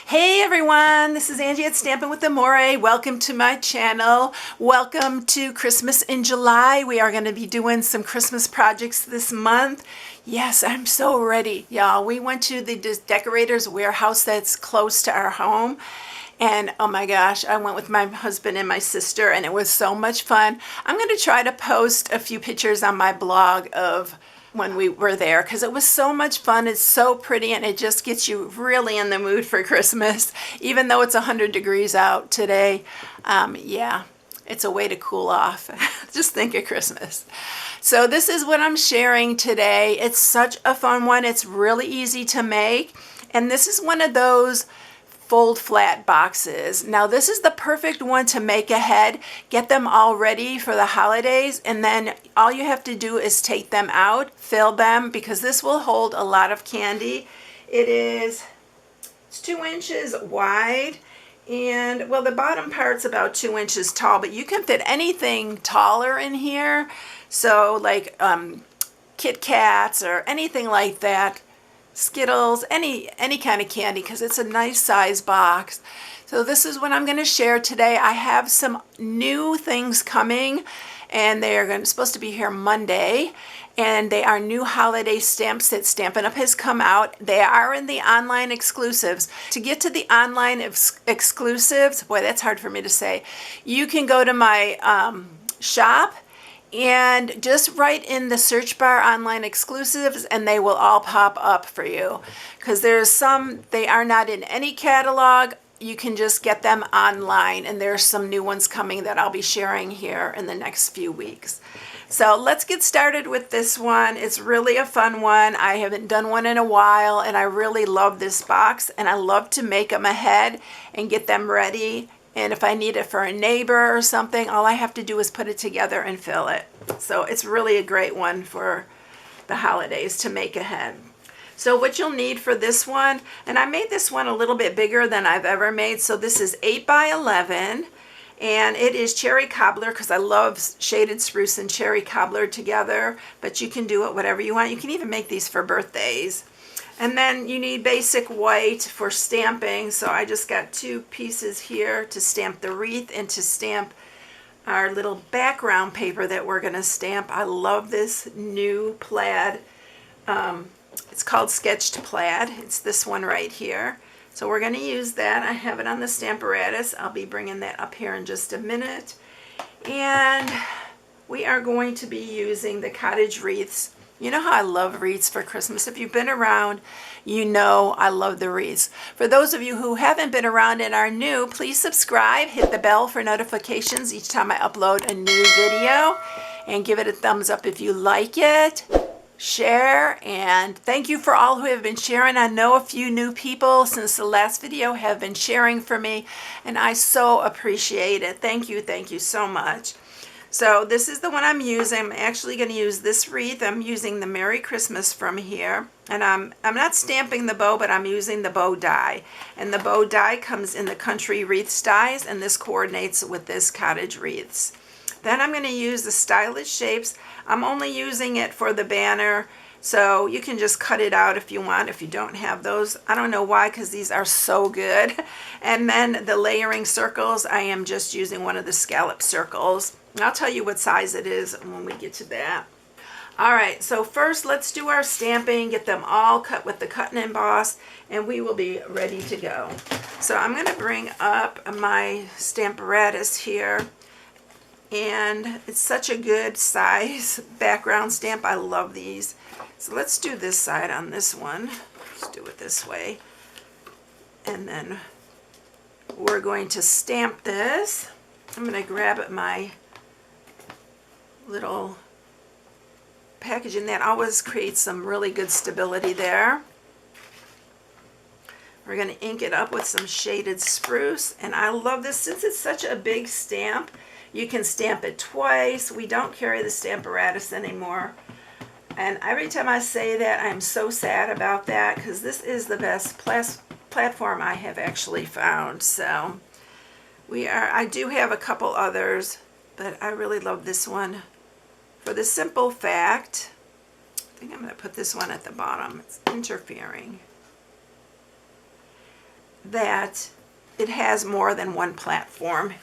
Hey everyone, this is Angie at Stampin' with Amore. Welcome to my channel. Welcome to Christmas in July. We are going to be doing some Christmas projects this month. Yes, I'm so ready, y'all. We went to the decorator's warehouse that's close to our home. And oh my gosh, I went with my husband and my sister and it was so much fun. I'm going to try to post a few pictures on my blog of when we were there because it was so much fun. It's so pretty and it just gets you really in the mood for Christmas, even though it's 100 degrees out today. Yeah, it's a way to cool off. Just think of Christmas. So this is what I'm sharing today. It's such a fun one. It's really easy to make. And this is one of those fold flat boxes. Now this is the perfect one to make ahead. Get them all ready for the holidays and then all you have to do is take them out, fill them, because this will hold a lot of candy. It's 2 inches wide and well the bottom part's about 2 inches tall, but you can fit anything taller in here. So like Kit Kats or anything like that. Skittles, any kind of candy, because it's a nice size box. So this is what I'm going to share today. I have some new things coming and they are supposed to be here Monday, and they are new holiday stamps that Stampin' Up! Has come out. They are in the online exclusives. To get to the online exclusives, boy that's hard for me to say, you can go to my shop and just write in the search bar online exclusives and they will all pop up for you, because there's some, they are not in any catalog. You can just get them online, and there's some new ones coming that I'll be sharing here in the next few weeks. So let's get started with this one. It's really a fun one. I haven't done one in a while and I really love this box, and I love to make them ahead and get them ready. And if I need it for a neighbor or something, all I have to do is put it together and fill it. So it's really a great one for the holidays to make ahead. So what you'll need for this one, and I made this one a little bit bigger than I've ever made. So this is 8 by 11, and it is cherry cobbler because I love shaded spruce and cherry cobbler together, but you can do it whatever you want. You can even make these for birthdays. And then you need basic white for stamping. So I just got 2 pieces here to stamp the wreath and to stamp our little background paper that we're going to stamp. I love this new plaid. It's called Sketched Plaid. It's this one right here. So we're going to use that. I have it on the Stamparatus. I'll be bringing that up here in just a minute. And we are going to be using the Cottage wreaths. You know how I love wreaths for Christmas. If you've been around, you know I love the wreaths. For those of you who haven't been around and are new, please subscribe, hit the bell for notifications each time I upload a new video, and give it a thumbs up if you like it. Share, and thank you for all who have been sharing. I know a few new people since the last video have been sharing for me, and I so appreciate it. Thank you so much. So this is the one I'm using. I'm actually going to use this wreath. I'm using the Merry Christmas from here. And I'm not stamping the bow, but I'm using the bow die. And the bow die comes in the Country Wreaths dies, and this coordinates with this Cottage wreaths. Then I'm going to use the Stylish Shapes. I'm only using it for the banner, so you can just cut it out if you want, if you don't have those. I don't know why, because these are so good. And then the layering circles, I am just using one of the scallop circles. I'll tell you what size it is when we get to that. All right, so first let's do our stamping, get them all cut with the cut and emboss, and we will be ready to go. So I'm going to bring up my Stamparatus here, and it's such a good size background stamp. I love these. So let's do this side on this one. Let's do it this way. And then we're going to stamp this. I'm going to grab my little packaging. That always creates some really good stability there. We're going to ink it up with some shaded spruce, and I love this since it's such a big stamp. You can stamp it twice. We don't carry the Stamparatus anymore, and every time I say that I'm so sad about that, because this is the best platform I have actually found. So I do have a couple others, but I really love this one for the simple fact, I think I'm going to put this one at the bottom. It's interfering. that it has more than one platform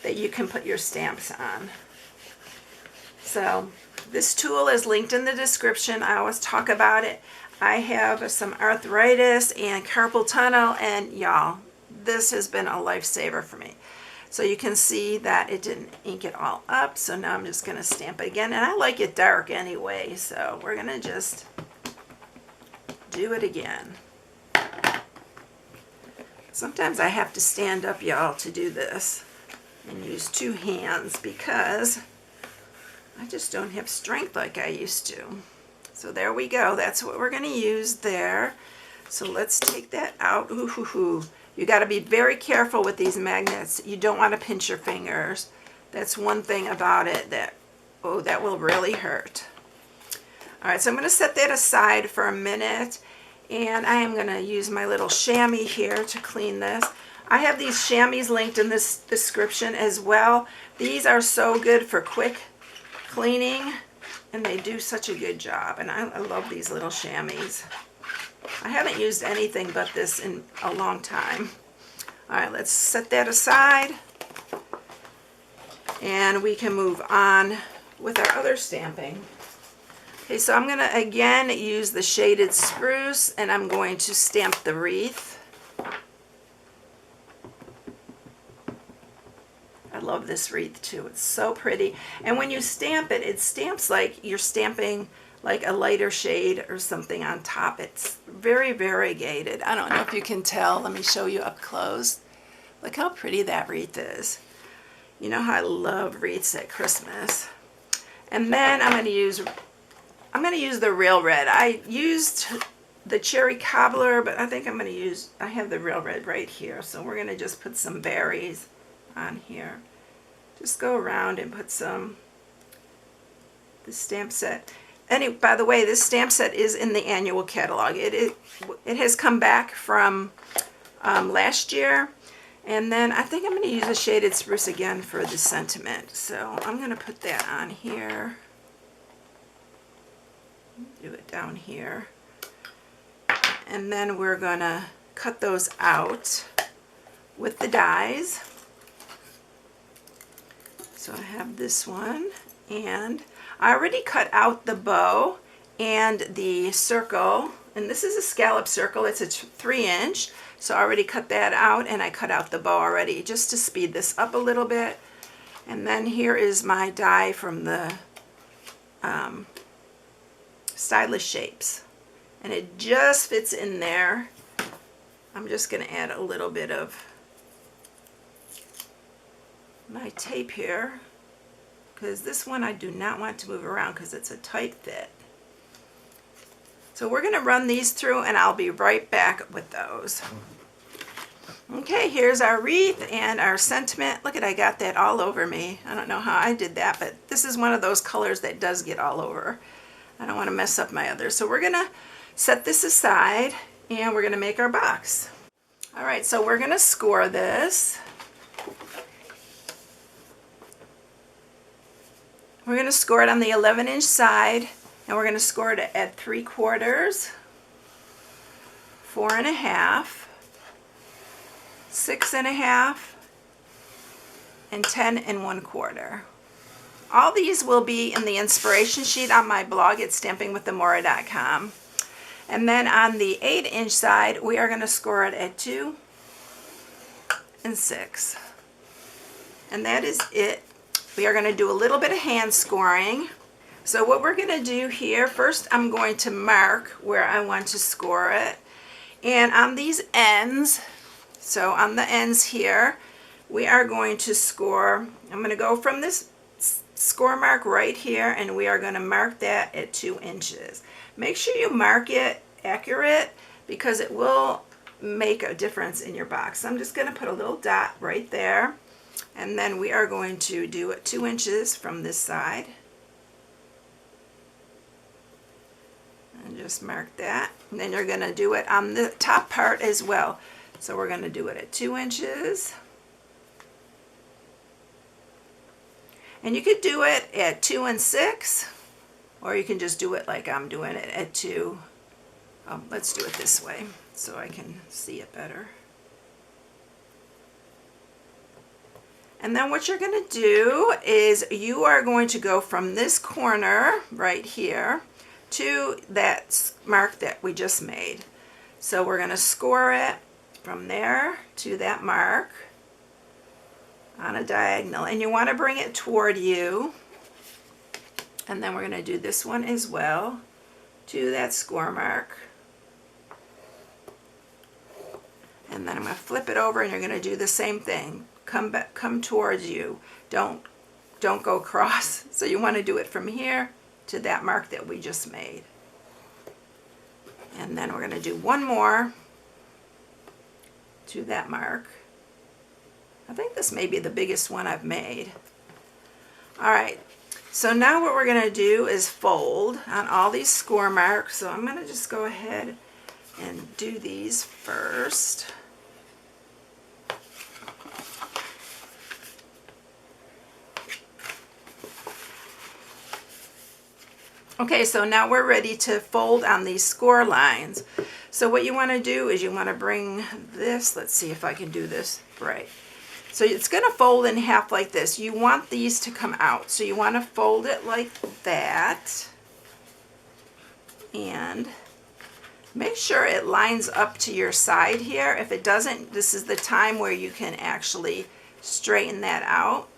that you can put your stamps on. So this tool is linked in the description. I always talk about it. I have some arthritis and carpal tunnel, and y'all, this has been a lifesaver for me. So you can see that it didn't ink it all up, so now I'm just going to stamp it again. And I like it dark anyway, so we're going to just do it again. Sometimes I have to stand up, y'all, to do this and use two hands because I just don't have strength like I used to. So there we go. That's what we're going to use there. So let's take that out. Ooh, hoo, hoo. You got to be very careful with these magnets. You don't want to pinch your fingers. That's one thing about it that, oh, that will really hurt. All right, so I'm going to set that aside for a minute, and I am going to use my little chamois here to clean this. I have these chamois linked in this description as well. These are so good for quick cleaning, and they do such a good job, and I love these little chamois. I haven't used anything but this in a long time. All right, let's set that aside, and we can move on with our other stamping. Okay, so I'm going to again use the shaded spruce, and I'm going to stamp the wreath. I love this wreath too. It's so pretty. And when you stamp it, it stamps like you're stamping like a lighter shade or something on top. It's very variegated. I don't know if you can tell. Let me show you up close. Look how pretty that wreath is. You know how I love wreaths at Christmas. And then I'm going to use the real red. I used the cherry cobbler, but I think I'm going to use, I have the real red right here. So we're going to just put some berries on here. Just go around and put some, the stamp set. And by the way, this stamp set is in the annual catalog. It has come back from last year. And then I think I'm going to use a shaded spruce again for the sentiment. So I'm going to put that on here. Do it down here. And then we're going to cut those out with the dies. So I have this one, and I already cut out the bow and the circle, and this is a scallop circle. It's a 3-inch, so I already cut that out, and I cut out the bow already just to speed this up a little bit. And then here is my die from the Stylish Shapes, and it just fits in there. I'm just going to add a little bit of my tape here, because this one I do not want to move around because it's a tight fit. So we're going to run these through, and I'll be right back with those. Okay, here's our wreath and our sentiment. Look at, I got that all over me. I don't know how I did that, but this is one of those colors that does get all over. I don't want to mess up my others. So we're going to set this aside, and we're going to make our box. All right, so we're going to score this. We're going to score it on the 11-inch side, and we're going to score it at 3/4, 4.5, 6.5, and 10 1/4. All these will be in the inspiration sheet on my blog at StampingWithAmore.com. And then on the 8-inch side, we are going to score it at 2 and 6. And that is it. We are going to do a little bit of hand scoring. So what we're going to do here, first I'm going to mark where I want to score it. And on these ends, so on the ends here, we are going to score, I'm going to go from this score mark right here, and we are going to mark that at 2 inches. Make sure you mark it accurate because it will make a difference in your box. So I'm just going to put a little dot right there. And then we are going to do it 2 inches from this side. And just mark that. And then you're going to do it on the top part as well. So we're going to do it at 2 inches. And you could do it at 2 and 6. Or you can just do it like I'm doing it at 2. Let's do it this way so I can see it better. And then what you're going to do is you are going to go from this corner right here to that mark that we just made. So we're going to score it from there to that mark on a diagonal, and you want to bring it toward you. And then we're going to do this one as well to that score mark. And then I'm going to flip it over, and you're going to do the same thing. Come towards you. Don't go across. So you want to do it from here to that mark that we just made. And then we're going to do one more to that mark. I think this may be the biggest one I've made. All right, so now what we're going to do is fold on all these score marks. So I'm going to just go ahead and do these first. Okay, so now we're ready to fold on these score lines. So what you want to do is you want to bring this, let's see if I can do this right. So it's going to fold in half like this. You want these to come out. So you want to fold it like that. And make sure it lines up to your side here. If it doesn't, this is the time where you can actually straighten that out.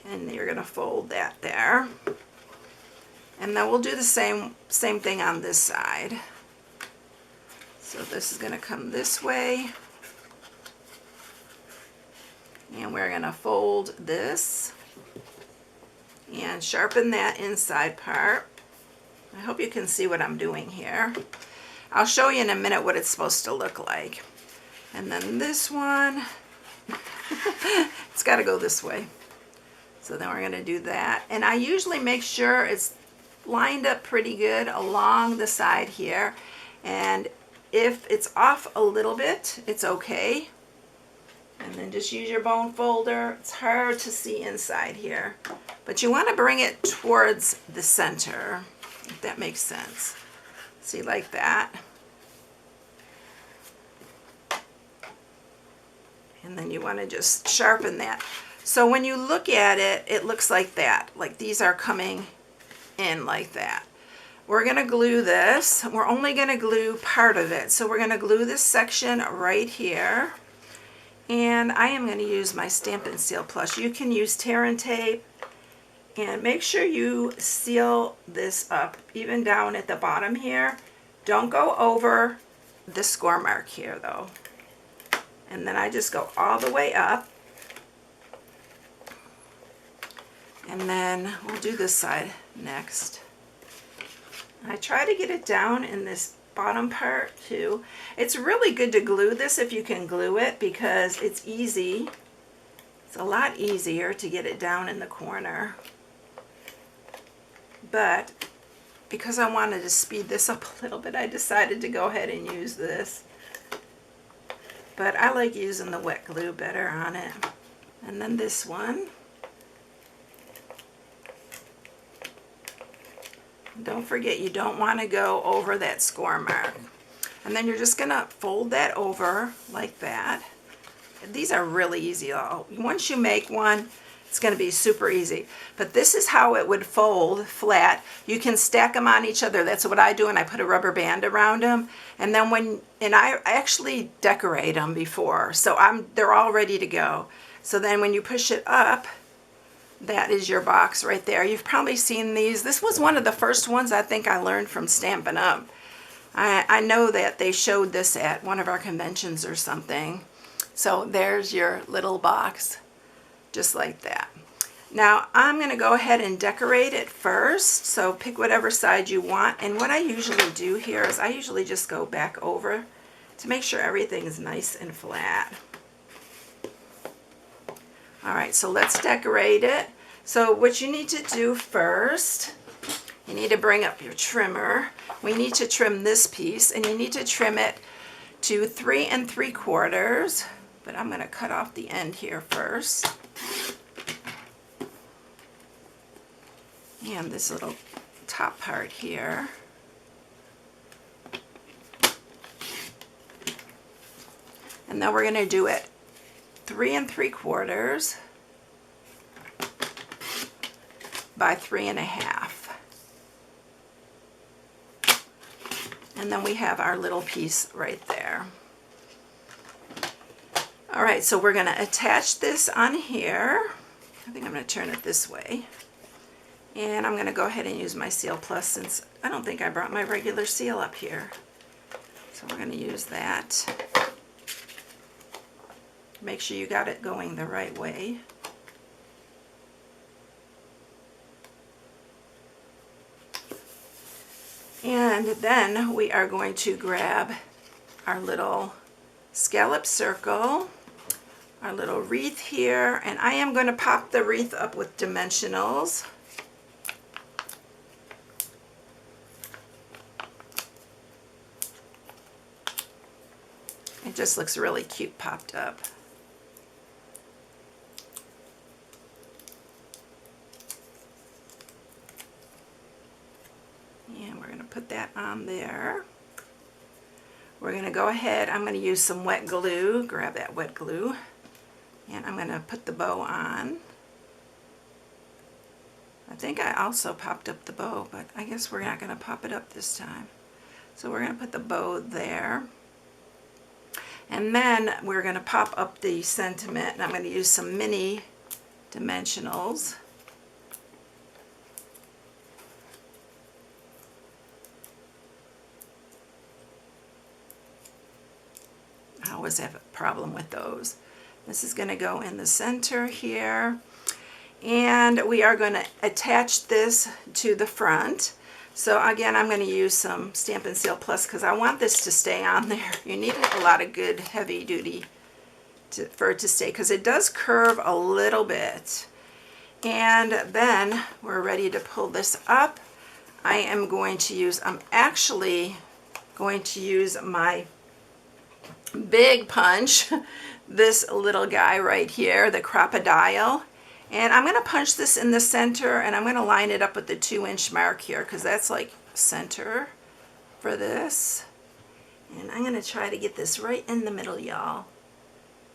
And you're going to fold that there. And then we'll do the same thing on this side. So this is going to come this way. And we're going to fold this and sharpen that inside part. I hope you can see what I'm doing here. I'll show you in a minute what it's supposed to look like. And then this one, it's got to go this way. So then we're going to do that. And I usually make sure it's lined up pretty good along the side here. And if it's off a little bit, it's okay. And then just use your bone folder. It's hard to see inside here, but you want to bring it towards the center, if that makes sense. See, like that. And then you want to just sharpen that. So when you look at it, it looks like that. Like these are coming in like that. We're going to glue this. We're only going to glue part of it. So we're going to glue this section right here. And I am going to use my Stampin' Seal Plus. You can use tear and tape. And make sure you seal this up, even down at the bottom here. Don't go over the score mark here though. And then I just go all the way up. And then we'll do this side next. I try to get it down in this bottom part too. It's really good to glue this if you can glue it, because it's easy. It's a lot easier to get it down in the corner. But because I wanted to speed this up a little bit, I decided to go ahead and use this. But I like using the wet glue better on it. And then this one. Don't forget, you don't want to go over that score mark. And then you're just going to fold that over like that. These are really easy. Once you make one, it's going to be super easy. But this is how it would fold flat. You can stack them on each other. That's what I do, and I put a rubber band around them. And then I actually decorate them before, so they're all ready to go. So then when you push it up, that is your box right there. You've probably seen these. This was one of the first ones I think I learned from Stampin' Up. I know that they showed this at one of our conventions or something. So there's your little box, just like that. Now I'm going to go ahead and decorate it first. So pick whatever side you want. And what I usually do here is I usually just go back over to make sure everything is nice and flat. All right, so let's decorate it. So what you need to do first, you need to bring up your trimmer. We need to trim this piece, and you need to trim it to 3 3/4. But I'm going to cut off the end here first. And this little top part here. And then we're going to do it 3 3/4 by 3 1/2. And then we have our little piece right there. All right, so we're going to attach this on here. I think I'm going to turn it this way. And I'm going to go ahead and use my Seal Plus since I don't think I brought my regular seal up here. So we're going to use that. Make sure you got it going the right way. And then we are going to grab our little scallop circle, our little wreath here, and I am going to pop the wreath up with dimensionals. It just looks really cute popped up. And we're going to put that on there. We're going to go ahead, I'm going to use some wet glue, grab that wet glue, and I'm going to put the bow on. I think I also popped up the bow, but I guess we're not going to pop it up this time. So we're going to put the bow there. And then we're going to pop up the sentiment, and I'm going to use some mini dimensionals. I always have a problem with those. This is going to go in the center here, and we are going to attach this to the front. So again, I'm going to use some Stampin' Seal Plus because I want this to stay on there. You need a lot of good heavy duty for it to stay because it does curve a little bit. And then we're ready to pull this up. I am going to use, I'm actually going to use my big punch, this little guy right here, the crocodile. And I'm going to punch this in the center, and I'm going to line it up with the 2-inch mark here because that's like center for this. And I'm going to try to get this right in the middle, y'all.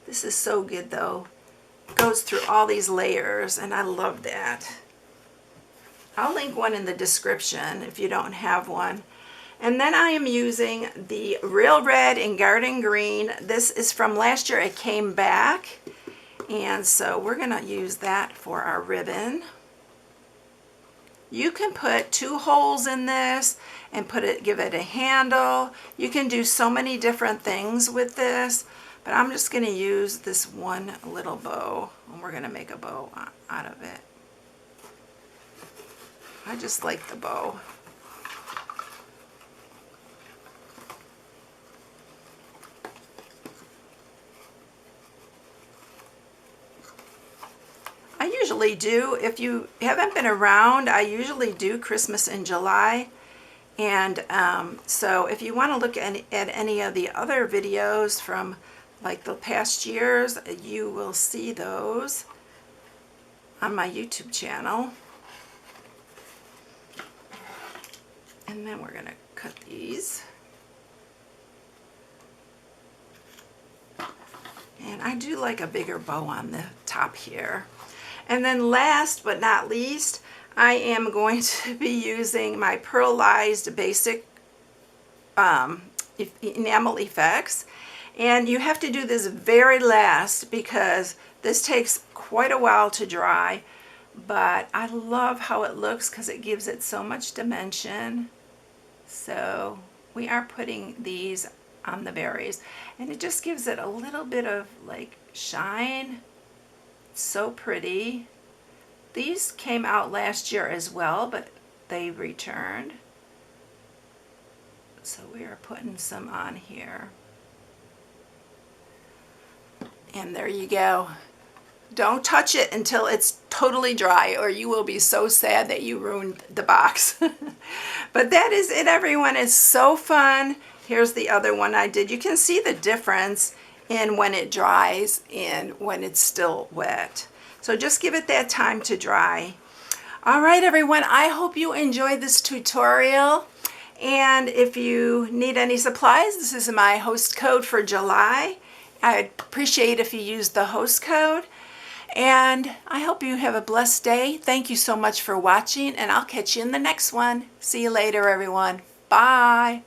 This is so good though. It goes through all these layers, and I love that. I'll link one in the description if you don't have one. And then I am using the Real Red and Garden Green. This is from last year. It came back. And so we're going to use that for our ribbon. You can put 2 holes in this and give it a handle. You can do so many different things with this, but I'm just going to use this one little bow, and we're going to make a bow out of it. I just like the bow. I usually do, if you haven't been around, I usually do Christmas in July. And so if you want to look at any of the other videos from like the past years, you will see those on my YouTube channel. And then we're going to cut these. And I do like a bigger bow on the top here. And then last but not least, I am going to be using my Pearlized Basic Enamel Effects. And you have to do this very last because this takes quite a while to dry. But I love how it looks because it gives it so much dimension. So we are putting these on the berries. And it just gives it a little bit of like shine. So pretty. These came out last year as well, but they returned. So we are putting some on here. And there you go. Don't touch it until it's totally dry, or you will be so sad that you ruined the box. But that is it, everyone. It's so fun. Here's the other one I did. You can see the difference in when it dries and when it's still wet. So just give it that time to dry. All right, everyone, I hope you enjoyed this tutorial. And if you need any supplies, this is my host code for July. I'd appreciate if you use the host code. And I hope you have a blessed day. Thank you so much for watching, and I'll catch you in the next one. See you later, everyone. Bye.